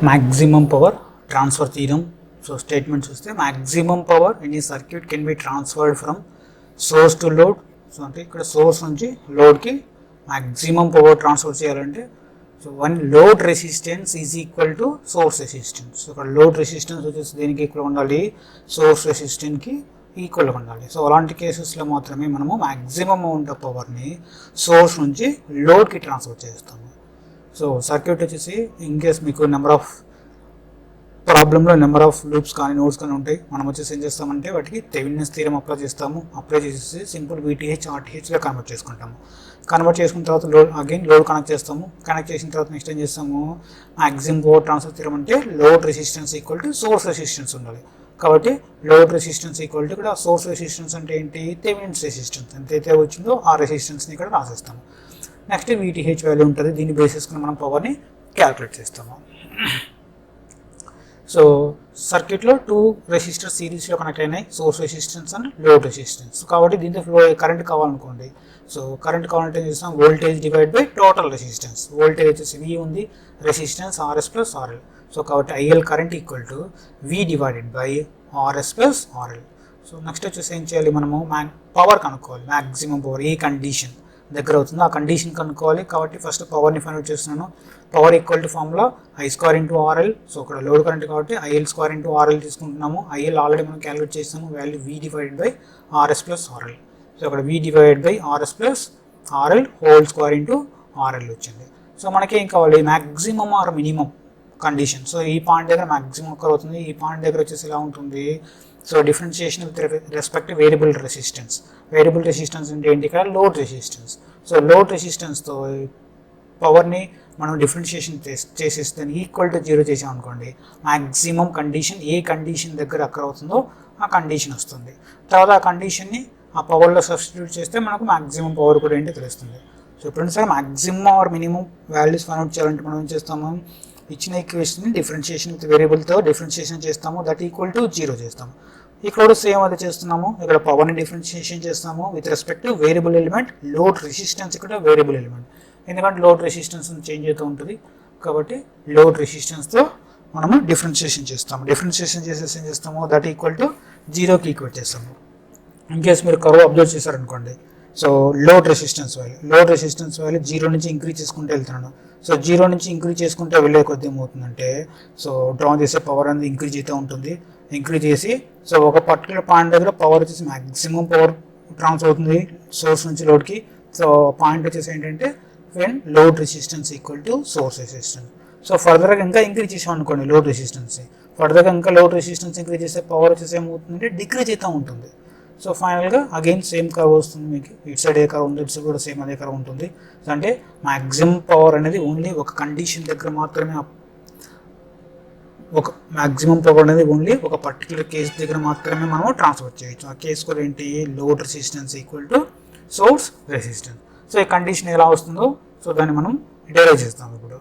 maximum power transfer theorem. So statement చూస్తే maximum power in a circuit can be transferred from source to load. So అంటే ఇక్కడ source నుంచి లోడ్కి maximum power transfer చేయాలంటే so one load resistance is equal to source resistance. So ఇక్కడ load resistance వచ్చేసి దేనికి equal ఉండాలి, source రెసిస్టెన్స్కి ఈక్వల్గా ఉండాలి. సో అలాంటి కేసెస్లో మాత్రమే మనము మ్యాక్సిమం అమౌంట్ ఆఫ్ పవర్ని సోర్స్ నుంచి లోడ్కి ట్రాన్స్ఫర్ చేస్తాము. సో సర్క్యూట్ వచ్చేసి ఇన్ కేస్ మీకు నెంబర్ ఆఫ్ ప్రాబ్లంలో నెంబర్ ఆఫ్ లూప్స్ కానీ నోడ్స్ కానీ ఉంటాయి. మనం వచ్చేసి ఏం చేస్తామంటే వాటికి థెవెనిన్స్ థీరం అప్లై చేస్తాము. అప్లై చేసేసి సింపుల్ VTH RTHగా కన్వర్ట్ చేసుకుంటాము. కన్వర్ట్ చేసుకున్న తర్వాత లోడ్ కనెక్ట్ చేస్తాము. కనెక్ట్ చేసిన తర్వాత నెక్స్ట్ ఏం చేస్తాము, మ్యాక్సిమం పవర్ ట్రాన్స్ఫర్ థీరం అంటే load resistance equal to source resistance ఉండాలి. కాబట్టి లోడ్ రెసిస్టెన్స్ ఈక్వల్ టు ఇక్కడ సోర్స్ రెసిస్టెన్స్ అంటే ఏంటి, థెవెనిన్స్ రెసిస్టెన్స్ ఎంతైతే వచ్చిందో ఆ రెసిస్టెన్స్ని ఇక్కడ రాసేస్తాము. నెక్స్ట్ VTH వాల్యూ ఉంటుంది, దీన్ని బేస్ చేసుకుని మనం పవర్ని క్యాలిక్యులేట్ చేస్తాము. సో సర్క్యూట్లో 2 రెసిస్టర్స్ సిరీస్లో కనెక్ట్ అయినాయి, source resistance and load resistance. కాబట్టి దీంతో ఫ్లో కరెంట్ కావాలనుకోండి. సో కరెంట్ కావాలంటే ఏం చేస్తాం, voltage divide by total resistance. Voltage వచ్చేసి V ఉంది, resistance RS plus RL. So కాబట్టి IL current equal to V divided by RS plus RL. So next వచ్చేసి ఏం చేయాలి, మనము పవర్ కనుక్కోవాలి. మ్యాక్సిమం పవర్ ఏ కండిషన్ దగ్గర అవుతుందో ఆ కండిషన్ కనుక్కోవాలి. కాబట్టి ఫస్ట్ పవర్ని ఫైండ్ అవుట్ చేస్తున్నాను. Power equal to formula I² into RL. So ఇక్కడ లోడ్ కరెంట్ కాబట్టి IL² ఇంటూ RL తీసుకుంటున్నాము. IL ఆల్రెడీ మనం క్యాలిక్యులేట్ చేస్తాము, value V divided by RS plus RL. So ఇక్కడ V divided by RS plus RL whole square into RL వచ్చింది. So మనకి ఏం కావాలి, maximum or minimum condition. So ఈ పాయింట్ దగ్గర మ్యాక్సిమం ఒక్కరు అవుతుంది, ఈ పాయింట్ దగ్గర వచ్చేసి ఎలా ఉంటుంది. So differentiation with respect variable resistance. Variable resistance అంటే ఏంటి, ఇక్కడ లోడ్ రెసిస్టెన్స్. సో లోడ్ రెసిస్టెన్స్తో పవర్ని మనం డిఫరెన్షియేషన్ చేసేసి దాన్ని ఈక్వల్ టు 0 చేసాం అనుకోండి, మ్యాక్సిమం కండిషన్ ఏ కండిషన్ దగ్గర అక్కడ అవుతుందో ఆ కండిషన్ వస్తుంది. తర్వాత ఆ కండిషన్ని ఆ పవర్లో సబ్స్టిట్యూట్ చేస్తే మనకు మ్యాక్సిమం పవర్ కూడా ఏంటి తెలుస్తుంది. సో ఎప్పుడైనా సరే maximum or minimum values find out చేయాలంటే మనం ఏం చేస్తాము, ఇచ్చిన ఈక్వేషన్ని డిఫరెన్షియేషన్ విత్ వేరియబుల్తో డిఫరెన్షియేషన్ చేస్తాము, దట్ ఈక్వల్ టు 0 చేస్తాము. ఇక్కడ కూడా సేమ్ అదే చేస్తున్నాము, ఇక్కడ పవర్ని డిఫరెన్షియేషన్ చేస్తాము with respect to variable element. Load resistance ఇక్కడ వేరియబుల్ ఎలిమెంట్, ఎందుకంటే లోడ్ రెసిస్టెన్స్ చేంజ్ అవుతూ ఉంటుంది కాబట్టి లోడ్ రెసిస్టెన్స్తో మనము డిఫరెన్షియేషన్ చేస్తాము. డిఫరెన్షియేషన్ చేసేసి ఏం చేస్తాము, దట్ ఈక్వల్ టు 0కి ఈక్వేట్ చేస్తాము. ఇన్ కేస్ మీరు కర్వ్ అబ్జర్వ్ చేశారనుకోండి, సో లోడ్ రెసిస్టెన్స్ వాల్యూ 0 నుంచి ఇంక్రీజ్ చేసుకుంటూ వెళ్తున్నాను. సో 0 నుంచి ఇంక్రీజ్ చేసుకుంటే వెళ్ళే కొద్ది ఏమవుతుందంటే, సో డ్రా చేసే పవర్ అనేది ఇంక్రీజ్ అవుతూ ఉంటుంది. ఇంక్రీజ్ చేసి సో ఒక పర్టికులర్ పాయింట్ దగ్గర పవర్ వచ్చేసి మ్యాక్సిమం పవర్ ట్రాన్స్ఫర్ అవుతుంది సోర్స్ నుంచి లోడ్కి. సో పాయింట్ వచ్చేసి ఏంటంటే when load resistance equal to source resistance. So ఫర్దర్గా ఇంకా ఇంక్రీజ్ చేసాం అనుకోండి లోడ్ రెసిస్టెన్స్, ఫర్దర్గా ఇంకా లోడ్ రెసిస్టెన్స్ ఇంక్రీజ్ చేస్తే పవర్ వచ్చేసి ఏమవుతుందంటే డిక్రీజ్ అవుతూ ఉంటుంది. సో ఫైనల్గా అగైన్ సేమ్ కర్వ్ వస్తుంది మీకు. ఇటు సైడ్ ఏ కర్వ్ ఉంది, ఇటు సైడ్ కూడా సేమ్ అదే కర్వ్ ఉంటుంది. అంటే మ్యాక్సిమం పవర్ అనేది ఓన్లీ ఒక కండిషన్ దగ్గర మాత్రమే, ఒక మ్యాక్సిమం పవర్ అనేది ఓన్లీ ఒక పర్టికులర్ కేస్ దగ్గర మాత్రమే మనం ట్రాన్స్ఫర్ చేయొచ్చు. ఆ కేసు కూడా ఏంటి, load resistance equal to source resistance. So ఈ కండిషన్ ఎలా వస్తుందో సో దాన్ని మనం డెరైవ్ చేస్తాం ఇప్పుడు.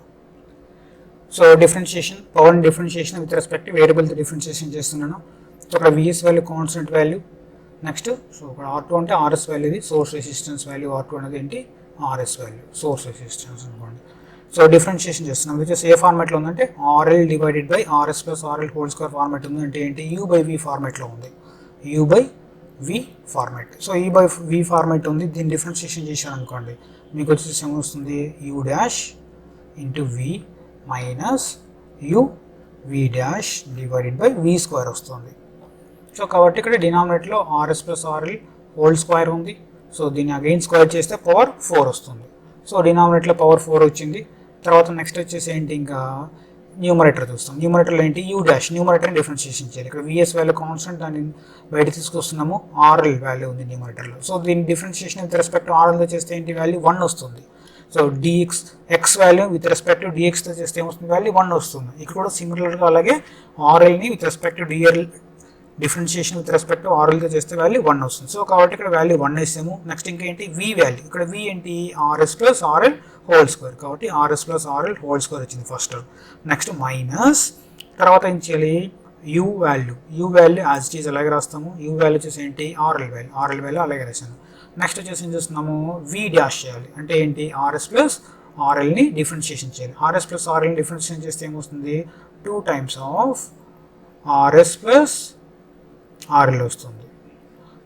సో డిఫరెన్షియేషన్, పవర్ని డిఫరెన్షియేషన్ విత్ రెస్పెక్ట్ వేరియబుల్తో డిఫరెన్షియేషన్ చేస్తున్నాను. సో ఇక్కడ VS value constant value. Next so ఇక్కడ R2 అంటే RS వాల్యూ, ఇది సోర్స్ రెసిస్టెన్స్ వాల్యూ. R2 అనేది ఏంటి, RS వాల్యూ, సోర్స్ రెసిస్టెన్స్ అనుకోండి. సో డిఫరెన్షియేషన్ చేస్తున్నాం, విచ్ ఏ ఫార్మాట్లో ఉందంటే RL divided by RS plus RL whole square format ఉంది. అంటే ఏంటి, U/V ఫార్మాట్లో ఉంది, U/V format. So U/V format ఉంది, దీన్ని డిఫరెన్షియేషన్ చేశాను అనుకోండి, మీకు వచ్చేసి ఏమొస్తుంది, U' into V minus UV' divided by V square వస్తుంది. సో కాబట్టి ఇక్కడ డినామినేటర్లో RS plus RL whole square ఉంది. సో దీన్ని అగైన్ స్క్వేర్ చేస్తే పవర్ 4 వస్తుంది. సో డినామినేటర్లో పవర్ 4 వచ్చింది. తర్వాత నెక్స్ట్ వచ్చేసి ఏంటి, ఇంకా న్యూమరేటర్ చూస్తాం. న్యూమరేటర్లో ఏంటి, U', న్యూమరేటర్ని డిఫరెన్షియేషన్ చేయాలి. ఇక్కడ VS వాల్యూ కాన్స్టెంట్, దాన్ని బయట తీసుకొస్తున్నాము. RL వాల్యూ ఉంది న్యూమరేటర్లో. సో దీని డిఫరెన్షియేషన్ విత్ రెస్పెక్ట్ టు RLతో చేస్తే ఏంటి, వాల్యూ 1 వస్తుంది. So x value with respect to dxతో చేస్తే ఏమొస్తుంది, వాల్యూ 1 వస్తుంది. ఇక్కడ కూడా సిమిలర్గా అలాగే RLని with respect to DL differentiation with respect to RLతో చేస్తే వాల్యూ 1 వస్తుంది. సో కాబట్టి ఇక్కడ వాల్యూ 1 వేసాము. నెక్స్ట్ ఇంకేంటి, V వాల్యూ. ఇక్కడ V ఏంటి, RS plus RL whole square. కాబట్టి RS plus RL whole square వచ్చింది ఫస్ట్. నెక్స్ట్ మైనస్, తర్వాత ఏం చేయాలి, U value. As it is అలాగే రాస్తాము. U వాల్యూ వచ్చేసి ఏంటి, RL వాల్యూ అలాగే రాసాను. నెక్స్ట్ వచ్చేసి ఏం చేస్తున్నాము, V డాష్ చేయాలి. అంటే ఏంటి, RS ప్లస్ ఆర్ఎల్ని డిఫరెన్షియేషన్ చేయాలి. ఆర్ఎస్ ప్లస్ ఆర్ఎల్ని డిఫరెన్షియేషన్ చేస్తే ఏమొస్తుంది, 2 times of RS plus RL వస్తుంది.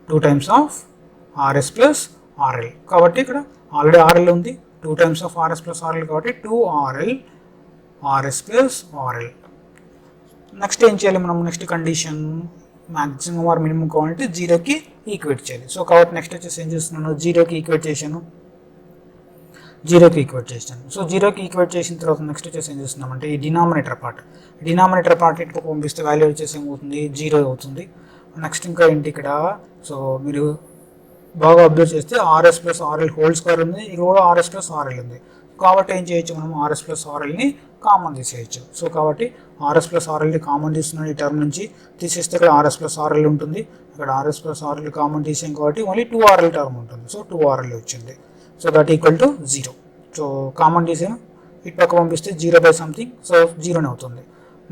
2 times of RS plus RL. కాబట్టి ఇక్కడ ఆల్రెడీ ఆర్ఎల్ ఉంది, 2 times of RS plus RL కాబట్టి 2RL RS plus RL. Next ఏం చేయాలి మనం, next condition maximum or minimum కావాలంటే 0కి ఈక్వేట్ చేయాలి. సో కాబట్టి నెక్స్ట్ వచ్చేసి ఏం చేస్తున్నాను, 0కి ఈక్వేట్ చేశాను. సో 0కి ఈక్వేట్ చేసిన తర్వాత నెక్స్ట్ వచ్చేసి ఏం చేస్తున్నామంటే ఈ డినామినేటర్ పార్ట్ ఇటుకు పంపిస్తే వాల్యూ వచ్చేసి ఏమవుతుంది, 0 అవుతుంది. నెక్స్ట్ ఇంకా ఏంటి ఇక్కడ, సో మీరు బాగా అబ్జర్వ్ చేస్తే RS plus RL whole square ఉంది, ఇక్కడ కూడా ఆర్ఎస్ ప్లస్ ఆర్ఎల్ ఉంది. కాబట్టి ఏం చేయొచ్చు మనం, ఆర్ఎస్ ప్లస్ ఆర్ఎల్ని కామన్ తీసేయచ్చు. సో కాబట్టి ఆర్ఎస్ ప్లస్ ఆర్ఎల్ని కామన్ తీస్తున్నాను ఈ టర్మ్ నుంచి, తీసేస్తే ఇక్కడ ఆర్ఎస్ ప్లస్ ఆర్ఎల్ ఉంటుంది, ఇక్కడ ఆర్ఎస్ ప్లస్ ఆర్ఎల్ కామన్ తీసాం కాబట్టి ఓన్లీ 2RL టర్మ్ ఉంటుంది. సో 2RL వచ్చింది. So that equal to 0. So common తీసాము, ఇటు పక్క పంపిస్తే 0 బై సంథింగ్, సో 0 అవుతుంది.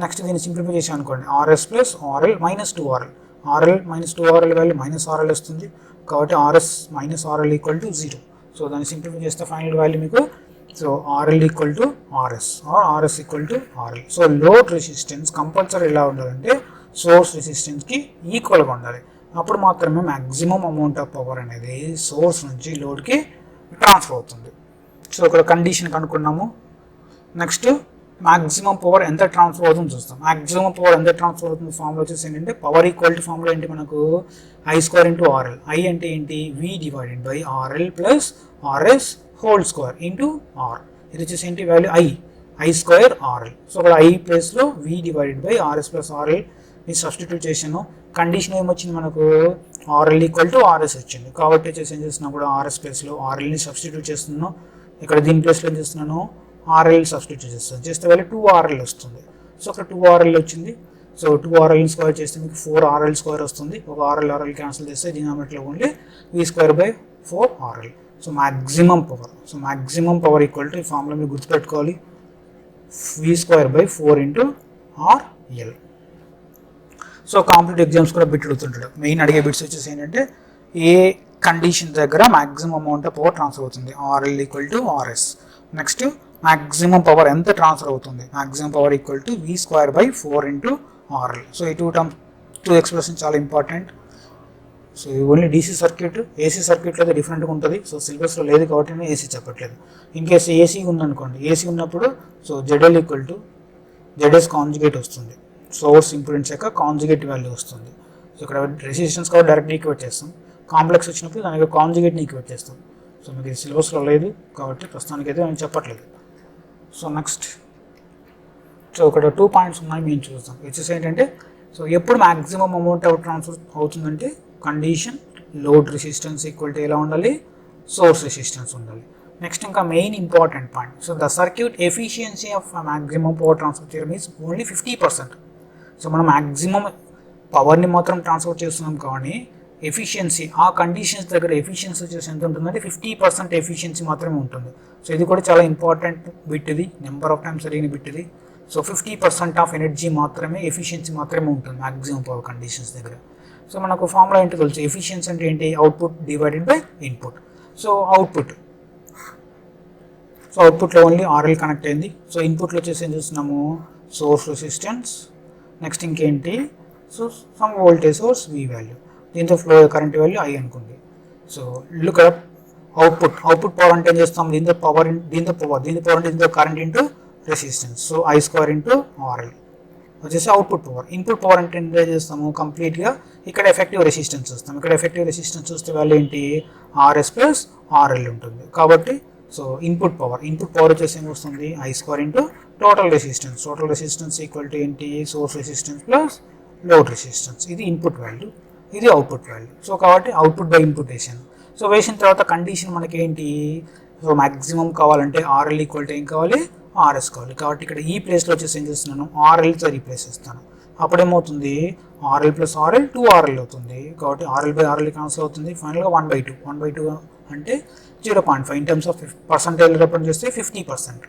నెక్స్ట్ దీన్ని సింప్లిఫై చేసాం అనుకోండి, RS plus RL minus 2RL, RL minus 2RL value minus RL వస్తుంది. కాబట్టి RS minus RL equal to 0. So దాన్ని సింప్లిఫై చేస్తే ఫైనల్ వాల్యూ మీకు, so RL equal to RS or RS equal to RL. So load resistance compulsory ఎలా ఉండాలంటే source రెసిస్టెన్స్కి ఈక్వల్గా ఉండాలి. అప్పుడు మాత్రమే మ్యాక్సిమం అమౌంట్ ఆఫ్ పవర్ అనేది సోర్స్ నుంచి లోడ్కి ట్రాన్స్ఫర్ అవుతుంది. సో ఇక్కడ కండిషన్ కనుక్కున్నాము. నెక్స్ట్ మ్యాక్సిమం పవర్ ఎంత ట్రాన్స్ఫర్ అవుతుందో చూస్తాం. మ్యాక్సిమం పవర్ ఎంత ట్రాన్స్ఫర్ అవుతుంది ఫార్ములా వచ్చేసి ఏంటంటే, పవర్ ఈక్వల్ టు ఫార్ములా ఏంటి మనకు, I² ఇంటూ RL. I అంటే ఏంటి, V divided by RL plus RS whole square into R. ఇది వచ్చేసి ఏంటి వాల్యూ I² RL. సో ఇక్కడ I ప్లేస్లో V divided by RS plus RL ని సబ్స్టిట్యూట్ చేసాను. కండిషన్ ఏమొచ్చింది మనకు, RL ఈక్వల్ టు RS వచ్చింది. కాబట్టి వచ్చేసి ఏం చేస్తున్నా కూడా RS ప్లేస్లో RLని సబ్స్టిట్యూట్ చేస్తున్నాను. ఇక్కడ దీని ప్లేస్లో ఏం చేస్తున్నాను, RL సబ్స్టిట్యూట్ చేస్తాను. చేస్తే వాల్యూ 2RL వస్తుంది. సో ఇక్కడ 2RL వచ్చింది. సో 2RL స్క్వేర్ చేస్తే మీకు 4RL స్క్వేర్ వస్తుంది. ఒక RL క్యాన్సిల్ చేస్తే డినామినేటర్లో only V² by 4RL. So maximum power equal to ఈ ఫార్ములా మీరు గుర్తుపెట్టుకోవాలి, V² by 4 into RL. So competitive exams కూడా బిట్ అడుగుతుంటాడు. మెయిన్ అడిగే బిట్స్ వచ్చేసి ఏంటంటే, ఏ కండిషన్ దగ్గర maximum amount of power transfer అవుతుంది, RL equal to RS. Next maximum power ఎంత ట్రాన్స్ఫర్ అవుతుంది, maximum power equal to V² by 4 into RL. So ఈ టూ ఎక్స్ప్రెషన్ చాలా important. So only DC circuit, AC సర్క్యూట్లో అయితే డిఫరెంట్గా ఉంటుంది. సో సిలబస్లో లేదు కాబట్టి నేను AC చెప్పట్లేదు. ఇన్ కేసు AC ఉందనుకోండి, AC ఉన్నప్పుడు so ZL equal to ZS conjugate వస్తుంది, సోర్స్ ఇంపిడెన్స్ యొక్క కాంజుగేట్ వాల్యూ వస్తుంది. సో ఇక్కడ రెసిస్టెన్స్ కాబట్టి డైరెక్ట్ ఈక్వేట్ చేస్తాం, కాంప్లెక్స్ వచ్చినప్పుడు దానికి కాంజుగేట్ని ఈక్వేట్ చేస్తాం. సో మీకు ఇది సిలబస్లో లేదు కాబట్టి ప్రస్తుతానికైతే నేను చెప్పట్లేదు. సో నెక్స్ట్, సో ఇక్కడ 2 పాయింట్స్ ఉన్నాయి, మేము చూస్తాం. వచ్చేసి ఏంటంటే, సో ఎప్పుడు మ్యాక్సిమం అమౌంట్ ఆఫ్ ట్రాన్స్ఫర్ అవుతుందంటే, condition load resistance equal to ఎలా ఉండాలి, సోర్స్ రెసిస్టెన్స్ ఉండాలి. నెక్స్ట్ ఇంకా main important point, so the circuit efficiency of maximum power transfer theorem is only 50%. So మనం మ్యాక్సిమం పవర్ని మాత్రం ట్రాన్స్ఫర్ చేస్తున్నాం కానీ ఎఫిషియన్సీ, ఆ కండిషన్స్ దగ్గర ఎఫిషియన్సీ వచ్చేసి ఎంత ఉంటుందంటే 50% ఎఫిషియన్సీ మాత్రమే ఉంటుంది. సో ఇది కూడా చాలా ఇంపార్టెంట్ బిట్, ఇది నెంబర్ ఆఫ్ టైమ్స్ అడిగిన బిట్ ఇది. సో 50% ఆఫ్ ఎనర్జీ మాత్రమే, ఎఫిషియన్సీ మాత్రమే ఉంటుంది మ్యాక్సిమం పవర్ కండిషన్స్ దగ్గర. సో మనకు ఫార్ములా ఏంటో తెలుసు, ఎఫిషియన్సీ అంటే ఏంటి, output divided by input. So అవుట్పుట్లో ఓన్లీ RL కనెక్ట్ అయింది. సో ఇన్పుట్లో వచ్చేసి ఏం చూస్తున్నాము, సోర్స్ రెసిస్టెన్స్, నెక్స్ట్ ఇంకేంటి, so some voltage source V value, దీంతో ఫ్లో కరెంట్ వాల్యూ I అనుకోండి. So look up output power అంటే ఏం చేస్తాం, దీంతో పవర్ అంటే దీంతో current into resistance. So I² into RL వచ్చేసి అవుట్పుట్ పవర్. ఇన్పుట్ పవర్ అంటే ఏం చేస్తాము, కంప్లీట్గా ఇక్కడ ఎఫెక్టివ్ రెసిస్టెన్స్ చూస్తాం. ఇక్కడ ఎఫెక్టివ్ రెసిస్టెన్స్ చూస్తే వాల్యూ ఏంటి, RS ప్లస్ RL ఉంటుంది. కాబట్టి సో ఇన్పుట్ పవర్ వచ్చేసి ఏం వస్తుంది, I² into total resistance equal to ఏంటి, source resistance plus load resistance. ఇది ఇన్పుట్ వాల్యూ, ఇది అవుట్పుట్ వాల్యూ. సో కాబట్టి అవుట్పుట్ బై ఇన్పుట్ వేసాను. సో వేసిన తర్వాత కండిషన్ మనకి ఏంటి, సో మ్యాక్సిమం కావాలంటే RL ఈక్వల్ టు ఏం కావాలి, RS కావాలి. కాబట్టి ఇక్కడ ఈ ప్లేస్లో వచ్చేసి ఏం చేస్తున్నాను, RLతో రీప్లేస్ చేస్తాను. అప్పుడేమవుతుంది, RL ప్లస్ RL 2RL అవుతుంది. కాబట్టి RL బై RL క్యాన్సిల్ అవుతుంది. ఫైనల్గా 1/2 అంటే 0.5. In terms of percentage represent చేస్తే 50%.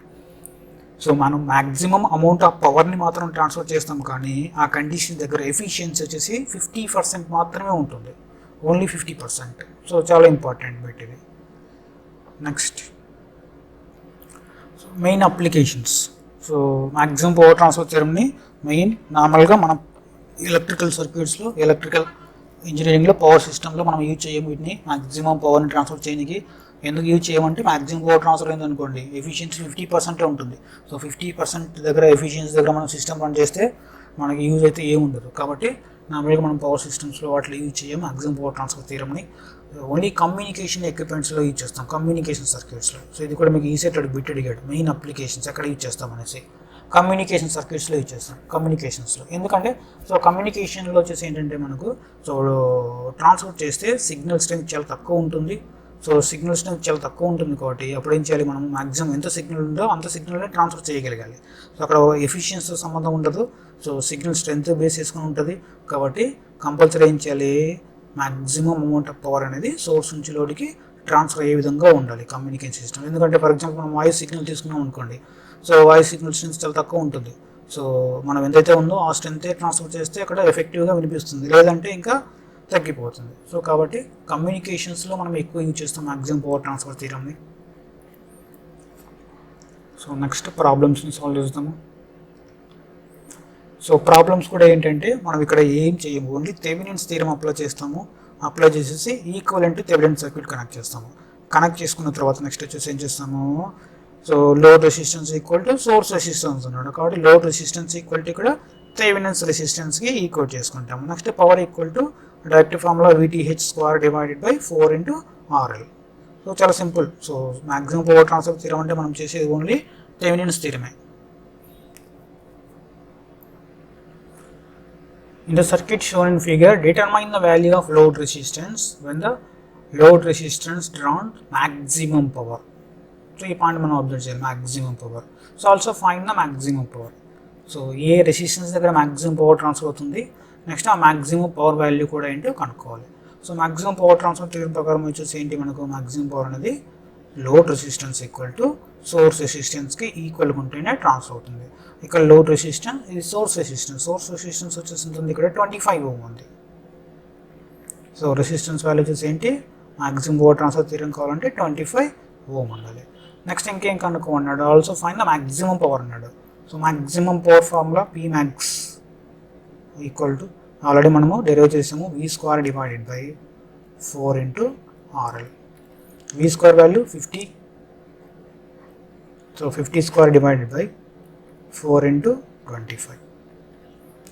సో మనం మ్యాక్సిమం అమౌంట్ ఆఫ్ పవర్ని మాత్రం ట్రాన్స్ఫర్ చేస్తాం కానీ ఆ కండిషన్ దగ్గర ఎఫిషియన్సీ వచ్చేసి 50% మాత్రమే ఉంటుంది, ఓన్లీ 50%. సో చాలా ఇంపార్టెంట్ బిట్ ఇది. Next main applications. So maximum power transfer థియరమ్ని మెయిన్ నార్మల్గా మనం ఎలక్ట్రికల్ సర్క్యూట్స్లో, ఎలక్ట్రికల్ ఇంజనీరింగ్లో, పవర్ సిస్టంలో మనం యూజ్ చేయము. వీటిని మ్యాక్సిమం పవర్ని ట్రాన్స్ఫర్ చేయడానికి ఎందుకు యూజ్ చేయమంటే, మ్యాక్సిమం పవర్ ట్రాన్స్ఫర్ అయింది అనుకోండి ఎఫిషియన్సీ 50% ఉంటుంది. సో 50% దగ్గర ఎఫిషియన్సీ దగ్గర మనం సిస్టమ్ రన్ చేస్తే మనకి యూజ్ అయితే ఏముండదు. కాబట్టి నార్మల్గా మనం పవర్ సిస్టమ్స్లో వాటిలో యూజ్ చేయము మ్యాక్సిమం పవర్ ట్రాన్స్ఫర్ థియరమ్ని. ఓన్లీ కమ్యూనికేషన్ ఎక్విప్మెంట్స్లో యూజ్ చేస్తాం, కమ్యూనికేషన్ సర్క్యూట్స్లో. సో ఇది కూడా మీకు ఈసెట్ బిట్ అడిగాడు, మెయిన్ అప్లికేషన్స్ ఎక్కడ యూజ్ చేస్తాం అనేసి. కమ్యూనికేషన్ సర్క్యూట్స్లో యూజ్ చేస్తాం, కమ్యూనికేషన్స్లో. ఎందుకంటే సో కమ్యూనికేషన్లో వచ్చేసి ఏంటంటే మనకు సో ట్రాన్స్పోర్ట్ చేస్తే సిగ్నల్ స్ట్రెంత్ చాలా తక్కువ ఉంటుంది. సో సిగ్నల్ స్ట్రెంత్ చాలా తక్కువ ఉంటుంది కాబట్టి అప్పుడు ఏం చేయాలి, మనం మ్యాక్సిమం ఎంత సిగ్నల్ ఉందో అంత సిగ్నల్ని ట్రాన్స్ఫర్ చేయగలగాలి. సో అక్కడ ఎఫిషియన్సీ సంబంధం ఉండదు, సో సిగ్నల్ స్ట్రెంత్ బేస్ చేసుకుని ఉంటుంది. కాబట్టి కంపల్సరీ ఏం చేయాలి, మ్యాక్సిమం అమౌంట్ ఆఫ్ పవర్ అనేది సోర్స్ నుంచి లోడ్కి ట్రాన్స్ఫర్ అయ్యే విధంగా ఉండాలి కమ్యూనికేషన్ సిస్టమ్. ఎందుకంటే ఫర్ ఎగ్జాంపుల్ మనం వాయిస్ సిగ్నల్ తీసుకున్నాం అనుకోండి, సో వాయిస్ సిగ్నల్ స్ట్రెంత్ చాలా తక్కువ ఉంటుంది. సో మనం ఎంతైతే ఉందో ఆ స్ట్రెంతే ట్రాన్స్ఫర్ చేస్తే అక్కడ ఎఫెక్టివ్గా వినిపిస్తుంది, లేదంటే ఇంకా తగ్గిపోతుంది. సో కాబట్టి కమ్యూనికేషన్స్లో మనం ఎక్కువ యూజ్ చేస్తాం మ్యాక్సిమం పవర్ ట్రాన్స్ఫర్ థియరమ్ని. సో నెక్స్ట్ ప్రాబ్లమ్స్ని సాల్వ్ చేస్తాము. సో ప్రాబ్లమ్స్ కూడా ఏంటంటే మనం ఇక్కడ ఏం చేయము, ఓన్లీ థెవెనిన్స్ థియరం అప్లై చేస్తాము. అప్లై చేసేసి ఈక్వలెంట్ థెవెనిన్ సర్క్యూట్ కనెక్ట్ చేస్తాము. కనెక్ట్ చేసుకున్న తర్వాత నెక్స్ట్ వచ్చేసి ఏం చేస్తాము, so load resistance equal to source resistance ఉన్నాడు కాబట్టి లోడ్ రెసిస్టెన్స్ ఈక్వల్ టు ఇక్కడ థెవెనిన్స్ రెసిస్టెన్స్కి ఈక్వల్ చేసుకుంటాము. Next power equal to direct formula VTH² divided by 4 × RL. So చాలా simple. So maximum power transfer theorem అంటే మనం చేసేది ఓన్లీ థెవెనిన్స్ థియరమే. In the circuit shown in figure, determine the value of load resistance when the load resistance drawn maximum power. So ఈ point మనం observe చేయాలి, maximum power. So also find the maximum power. So ఏ resistance దగ్గర maximum power transfer అవుతుంది, next ఆ maximum power value కూడా ఏంటో కనుక్కోవాలి. సో మ్యాక్సిమం పవర్ ట్రాన్స్ఫర్ థియరం ప్రకారం వచ్చేసి ఏంటి, మనకు మ్యాక్సిమం పవర్ అనేది load resistance equal to source రెసిస్టెన్స్కి ఈక్వల్గా ఉంటేనే ట్రాన్స్ఫర్ అవుతుంది. ఇక్కడ లోడ్ రెసిస్టెన్స్, ఇది సోర్స్ రెసిస్టెన్స్. సోర్స్ రెసిస్టెన్స్ వచ్చేసి ఉంటుంది ఇక్కడ 25 Ω ఉంది. సో రెసిస్టెన్స్ వాల్యూ వచ్చేసి ఏంటి, మ్యాక్సిమం పవర్ ట్రాన్స్ఫర్ థియరం కావాలంటే 25 Ω ఉండాలి. నెక్స్ట్ ఇంకేం కనుక్కోమన్నాడు, also find the maximum power అన్నాడు. So maximum power formula Pmax equal to already మనము డెరైవ్ చేసాము, V² divided by 4 × RL. V² value 50. So 50² divided by 4 × 25.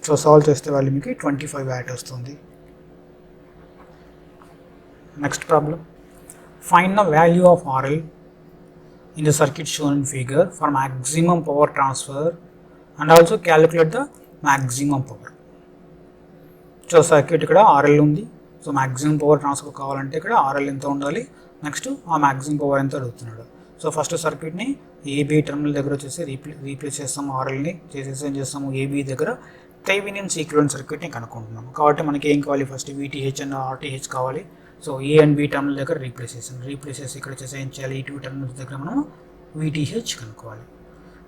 So solve చేస్తే వాల్యూ మీకు 25 watt వస్తుంది. Next problem, find the value of RL in the circuit shown in figure for maximum power transfer and also calculate the maximum power. So circuit ఇక్కడ RL ఉంది. So maximum power transfer కావాలంటే ఇక్కడ RL ఎంత ఉండాలి, next ఆ maximum power ఎంత అడుగుతున్నాడు. So first సర్క్యూట్ని AB టర్మినల్ దగ్గర వచ్చేసి రీప్లేస్ చేస్తాము, RLని చేసేసి ఏం చేస్తాము, AB దగ్గర థెవెనిన్స్ ఈక్వివలెంట్ సర్క్యూట్ని కనుక్కుంటున్నాము. కాబట్టి మనకి ఏం కావాలి, ఫస్ట్ VTH అండ్ RTH కావాలి. So A and B terminal దగ్గర రీప్లేస్ చేసి ఇక్కడ వచ్చేసి ఏం చేయాలి, ఈ 2 టర్మినల్స్ దగ్గర మనం VTH కనుక్కోవాలి.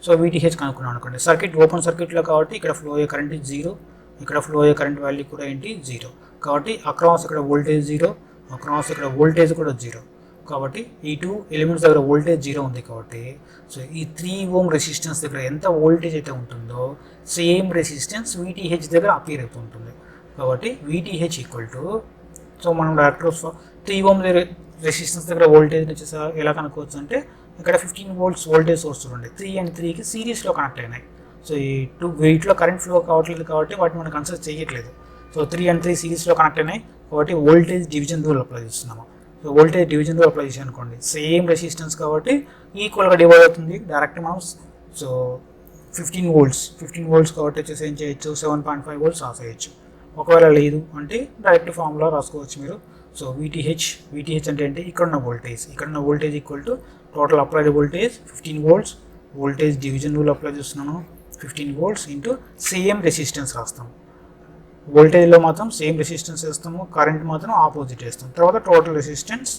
సో VTH కనుక్కున్నాం అనుకోండి, సర్క్యూట్ ఓపెన్ సర్క్యూట్లో కాబట్టి ఇక్కడ ఫ్లో అయ్యే కరెంట్ 0, ఇక్కడ ఫ్లో అయ్యే కరెంట్ వాల్యూ కూడా ఏంటి 0. కాబట్టి అక్రాస్ ఇక్కడ వోల్టేజ్ 0, అక్రాస్ ఇక్కడ వోల్టేజ్ కూడా 0. కాబట్టి ఈ 2 ఎలిమెంట్స్ దగ్గర వోల్టేజ్ 0 ఉంది కాబట్టి సో ఈ 3 Ω రెసిస్టెన్స్ దగ్గర ఎంత వోల్టేజ్ అయితే ఉంటుందో సేమ్ రెసిస్టెన్స్ VTH దగ్గర అపీర్ అవుతూ ఉంటుంది. కాబట్టి VTH ఈక్వల్ టు, సో మనం డైరెక్ట్ 3 Ω రెసిస్టెన్స్ దగ్గర వోల్టేజ్ వచ్చేసి ఎలా కనుక్కోవచ్చు అంటే, ఇక్కడ 15 volts వోల్టేజ్ సోర్స్ చూడండి, 3 and 3కి సిరీస్లో కనెక్ట్ అయినాయి. సో ఈ 2 వీటిలో కరెంట్ ఫ్లో కావట్లేదు కాబట్టి వాటిని మనం కన్సిడర్ చేయట్లేదు. సో 3 and 3 సిరీస్లో కనెక్ట్ అయినాయి కాబట్టి వోల్టేజ్ డివిజన్ రూల్ అప్లై చేస్తున్నాము. So voltage division rule apply చేసి అనుకోండి, సేమ్ రెసిస్టెన్స్ కాబట్టి ఈక్వల్గా డివైడ్ అవుతుంది డైరెక్ట్ మనం. సో 15 volts కాబట్టి వచ్చేసి ఏం చేయొచ్చు, 7.5 volts రాసేయచ్చు. ఒకవేళ లేదు అంటే డైరెక్ట్ ఫార్ములా రాసుకోవచ్చు మీరు. సో VTH అంటే ఏంటి, ఇక్కడున్న voltage equal to total applied voltage 15 volts, voltage division rule apply చేస్తున్నాను 15 volts ఇంటూ సేమ్ రెసిస్టెన్స్ రాస్తాము. వోల్టేజ్లో మాత్రం సేమ్ రెసిస్టెన్స్ వేస్తాము, కరెంట్ మాత్రం ఆపోజిట్ వేస్తాం. తర్వాత టోటల్ రెసిస్టెన్స్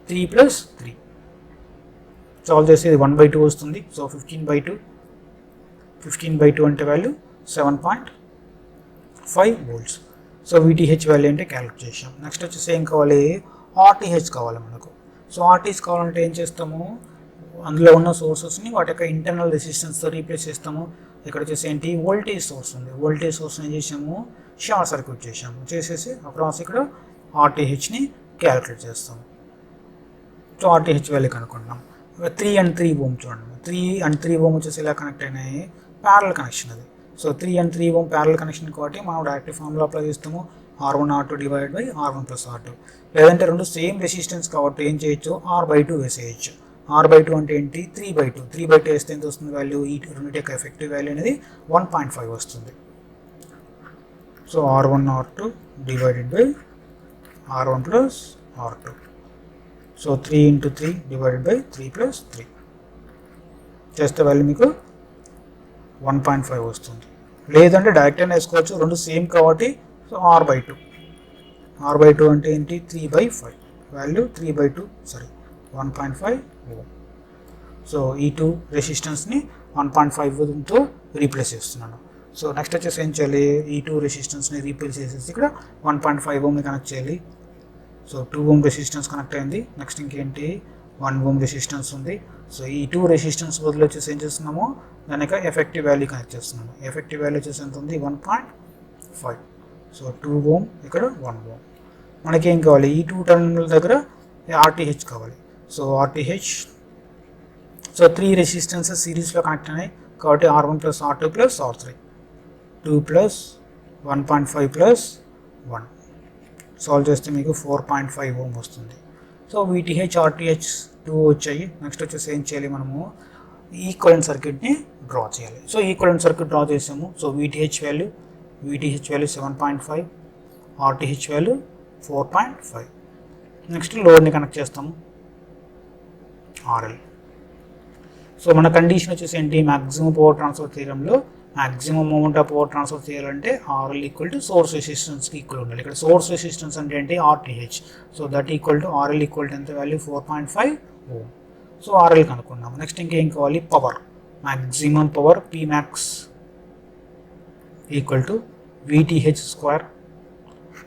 3 + 3. సాల్వ్ చేస్తే ఇది 1/2 వస్తుంది. సో 15/2 అంటే value 7.5 volts. So VTH value అంటే క్యాలిక్యులేట్ చేసాం. నెక్స్ట్ వచ్చేసి ఏం కావాలి, RTH కావాలి మనకు. సో RTH కావాలంటే ఏం చేస్తాము, అందులో ఉన్న సోర్సెస్ని వాటి యొక్క ఇంటర్నల్ రెసిస్టెన్స్తో రీప్లేస్ చేస్తాము. ఇక్కడ వచ్చేసి ఏంటి వోల్టేజ్ సోర్స్ ఉంది, వోల్టేజ్ సోర్స్ని ఏం చేసాము షార్ట్ సర్క్యూట్ చేసాము, చేసేసి అక్రాస్ ఇక్కడ ఆర్టీహెచ్ని క్యాలిక్యులేట్ చేస్తాము. సో ఆర్టీహెచ్ వాల్యూ కనుక్కుంటున్నాం. 3 and 3 ఓమ్ చూడండి, 3 and 3 ఓమ్ వచ్చేసి ఇలా కనెక్ట్ అయినాయి, ప్యారల్ కనెక్షన్ అది. So 3 and 3 ohm parallel connection కాబట్టి మనం డైరెక్ట్ ఫార్ములా అప్లై చేస్తాము, R1 R2 divide by R1 plus R2. లేదంటే రెండు సేమ్ రెసిస్టెన్స్ కాబట్టి ఏం చేయొచ్చు, R/2 వేసేయచ్చు. R/2 అంటే ఏంటి 3/2, 3/2 వేస్తే ఎంత వస్తుంది వాల్యూ, ఈ రెండింటి యొక్క ఎఫెక్టివ్ వాల్యూ అనేది 1.5 వస్తుంది. So R1 R2 divided by R1 plus R2. So 3 into 3 divided by 3 plus 3 చేస్తే వాల్యూ మీకు 1.5 వస్తుంది. లేదంటే డైరెక్ట్ అయినా వేసుకోవచ్చు, రెండు సేమ్ కాబట్టి. సో R/2, R/2 అంటే ఏంటి 3/5, వాల్యూ 3/2 సారీ 1.5 ఓం. సో ఈ టూ రెసిస్టెన్స్ని 1.5తో రీప్లేస్ చేస్తున్నాను. సో నెక్స్ట్ వచ్చేసి ఏం చేయాలి, ఈ టూ రెసిస్టెన్స్ని రీప్లేస్ చేసేసి ఇక్కడ 1.5 ఓమ్ని కనెక్ట్ చేయాలి. సో 2 ఓమ్ రెసిస్టెన్స్ కనెక్ట్ అయింది. నెక్స్ట్ ఇంకేంటి 1 ఓమ్ రెసిస్టెన్స్ ఉంది. సో ఈ టూ రెసిస్టెన్స్ బదులు వచ్చేసి ఏం చేస్తున్నాము, దాని యొక్క ఎఫెక్టివ్ వాల్యూ కనెక్ట్ చేస్తున్నాము. ఎఫెక్టివ్ వాల్యూ వచ్చేసి ఎంత ఉంది 1.5. సో 2 ఓమ్ ఇక్కడ 1 ఓమ్. మనకి ఏం కావాలి, ఈ టూ టర్మినల్ దగ్గర ఆర్టీహెచ్ కావాలి. సో ఆర్టీహెచ్, సో 3 రెసిస్టెన్సెస్ సిరీస్లో కనెక్ట్ అయినాయి కాబట్టి R1 plus R2 plus R3, 2 plus 1.5 plus 1 solve చేస్తే మీకు 4.5 ఓమ్ వస్తుంది. సో VTH RTH 2 వచ్చాయి. నెక్స్ట్ వచ్చేసి ఏం చేయాలి, మనము ఈక్వలెంట్ సర్క్యూట్ని డ్రా చేయాలి. సో ఈక్వలెంట్ సర్క్యూట్ డ్రా చేసాము. So VTH value 7.5, RTH value 4.5. Next లోడ్ని కనెక్ట్ చేస్తాము RL. సో మన కండిషన్ వచ్చేసి ఏంటి, మ్యాక్సిమం పవర్ ట్రాన్స్ఫర్ థియరంలో maximum amount of power transfer చేయాలంటే RL ఈక్వల్ టు సోర్స్ రెసిస్టెన్స్కి ఈక్వల్ ఉండాలి. ఇక్కడ సోర్స్ రెసిస్టెన్స్ అంటే ఏంటి RTH. So that equal to RL equal to ఎంత వాల్యూ 4.5 ఓం. సో RL కనుక్కున్నాము. నెక్స్ట్ ఇంకేం కావాలి, power, maximum power Pmax equal to VTH square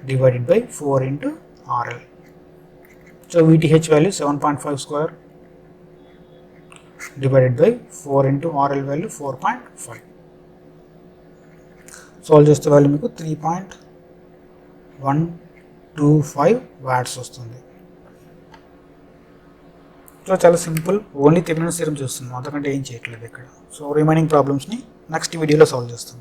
divided by 4 into RL. So VTH value 7.5 square divided by 4 into RL value 4.5. Solve చేస్తే value మీకు 3.125 watts వస్తుంది. So చాలా simple, only Thevenin theorem చూస్తున్నాం, అంతకంటే ఏం చేయట్లేదు ఇక్కడ. సో రిమైనింగ్ ప్రాబ్లమ్స్ని నెక్స్ట్ వీడియోలో సాల్వ్ చేస్తాం.